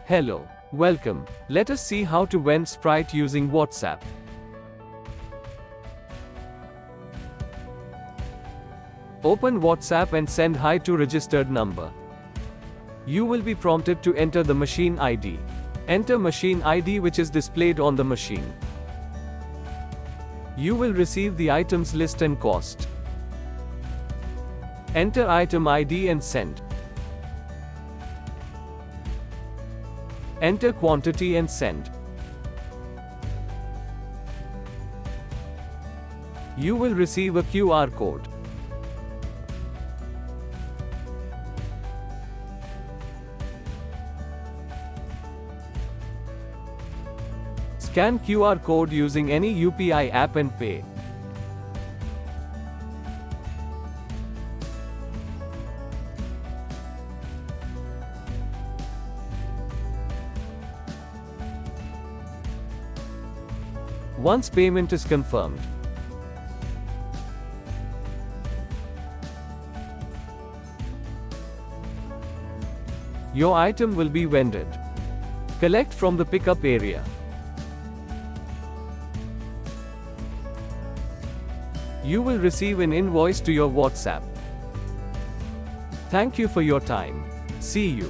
Hello, welcome. Let us see how to vend Sprite using WhatsApp. Open WhatsApp and send hi to registered number. You will be prompted to enter the machine ID. Enter machine ID which is displayed on the machine. You will receive the items list and cost. Enter item ID and send. Enter quantity and send. You will receive a QR code. Scan QR code using any UPI app and pay. Once payment is confirmed, your item will be vended. Collect from the pickup area. You will receive an invoice to your WhatsApp. Thank you for your time. See you.